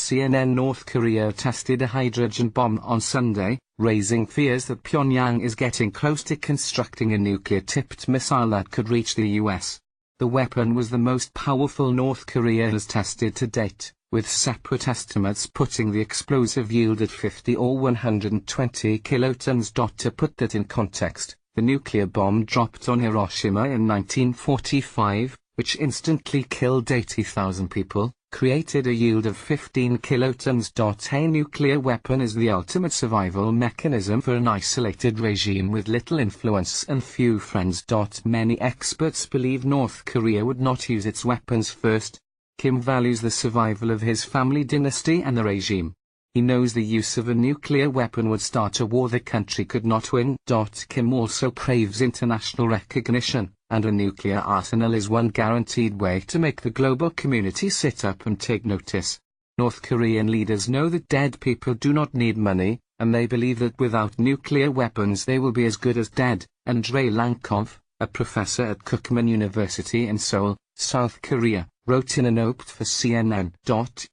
CNN. North Korea tested a hydrogen bomb on Sunday, raising fears that Pyongyang is getting close to constructing a nuclear-tipped missile that could reach the US. The weapon was the most powerful North Korea has tested to date, with separate estimates putting the explosive yield at 50 or 120 kilotons. To put that in context, the nuclear bomb dropped on Hiroshima in 1945, which instantly killed 80,000 people, created a yield of 15 kilotons. A nuclear weapon is the ultimate survival mechanism for an isolated regime with little influence and few friends. Many experts believe North Korea would not use its weapons first. Kim values the survival of his family dynasty and the regime. He knows the use of a nuclear weapon would start a war the country could not win. Kim also craves international recognition, and a nuclear arsenal is one guaranteed way to make the global community sit up and take notice. North Korean leaders know that dead people do not need money, and they believe that without nuclear weapons they will be as good as dead. Andrei Lankov, a professor at Kookmin University in Seoul, South Korea, wrote in a note for CNN.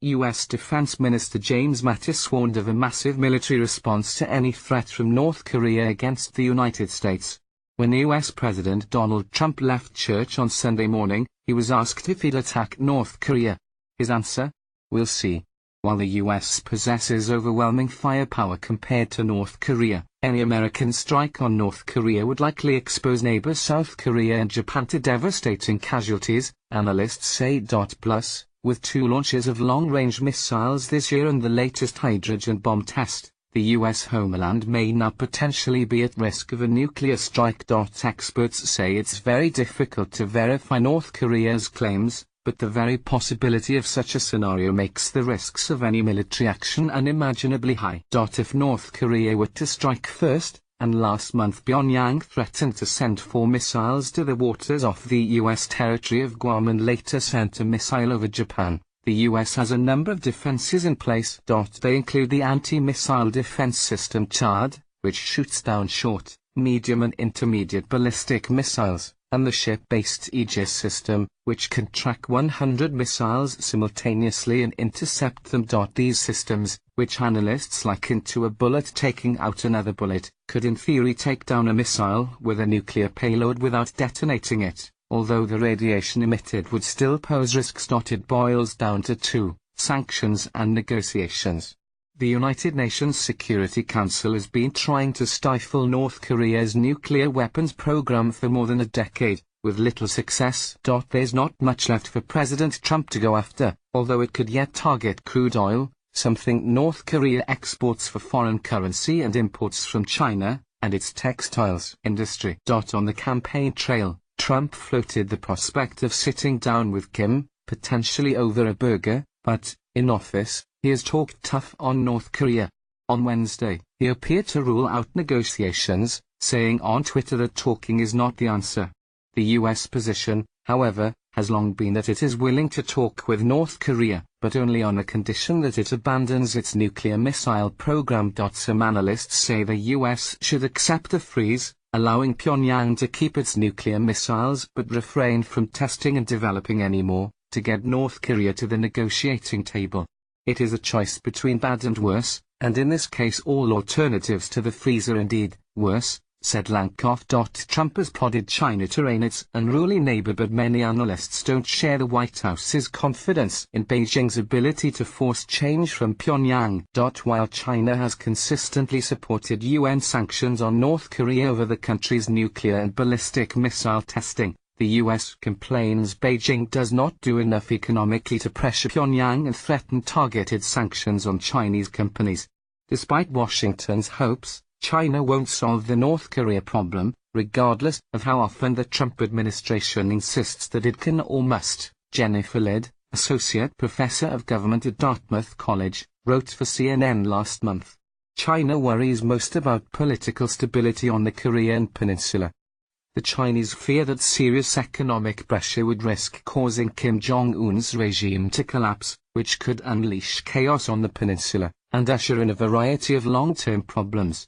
U.S. Defense Minister James Mattis warned of a massive military response to any threat from North Korea against the United States. When U.S. President Donald Trump left church on Sunday morning, he was asked if he'd attack North Korea. His answer? We'll see. While the U.S. possesses overwhelming firepower compared to North Korea, any American strike on North Korea would likely expose neighbors South Korea and Japan to devastating casualties, analysts say. Plus, with 2 launches of long-range missiles this year and the latest hydrogen bomb test, the U.S. homeland may now potentially be at risk of a nuclear strike. Experts say it's very difficult to verify North Korea's claims, but the very possibility of such a scenario makes the risks of any military action unimaginably high. If North Korea were to strike first, and last month Pyongyang threatened to send 4 missiles to the waters off the U.S. territory of Guam and later sent a missile over Japan, the U.S. has a number of defenses in place. They include the anti-missile defense system CHAD, which shoots down short, medium and intermediate ballistic missiles, and the ship-based Aegis system, which can track 100 missiles simultaneously and intercept them. These systems, which analysts liken to a bullet taking out another bullet, could in theory take down a missile with a nuclear payload without detonating it, although the radiation emitted would still pose risks. It boils down to 2, sanctions and negotiations. The United Nations Security Council has been trying to stifle North Korea's nuclear weapons program for more than a decade, with little success. There's not much left for President Trump to go after, although it could yet target crude oil, something North Korea exports for foreign currency and imports from China, and its textiles industry. On the campaign trail, Trump floated the prospect of sitting down with Kim, potentially over a burger, but, in office, he has talked tough on North Korea. On Wednesday, he appeared to rule out negotiations, saying on Twitter that talking is not the answer. The U.S. position, however, has long been that it is willing to talk with North Korea, but only on a condition that it abandons its nuclear missile program. Some analysts say the U.S. should accept a freeze, allowing Pyongyang to keep its nuclear missiles but refrain from testing and developing any more, to get North Korea to the negotiating table. It is a choice between bad and worse, and in this case all alternatives to the freeze are indeed worse, said Lankov. Trump has prodded China to rein its unruly neighbor, but many analysts don't share the White House's confidence in Beijing's ability to force change from Pyongyang. While China has consistently supported UN sanctions on North Korea over the country's nuclear and ballistic missile testing, the U.S. complains Beijing does not do enough economically to pressure Pyongyang and threaten targeted sanctions on Chinese companies. Despite Washington's hopes, China won't solve the North Korea problem, regardless of how often the Trump administration insists that it can or must. Jennifer Lidd, associate professor of government at Dartmouth College, wrote for CNN last month. China worries most about political stability on the Korean peninsula. The Chinese fear that serious economic pressure would risk causing Kim Jong-un's regime to collapse, which could unleash chaos on the peninsula, and usher in a variety of long-term problems.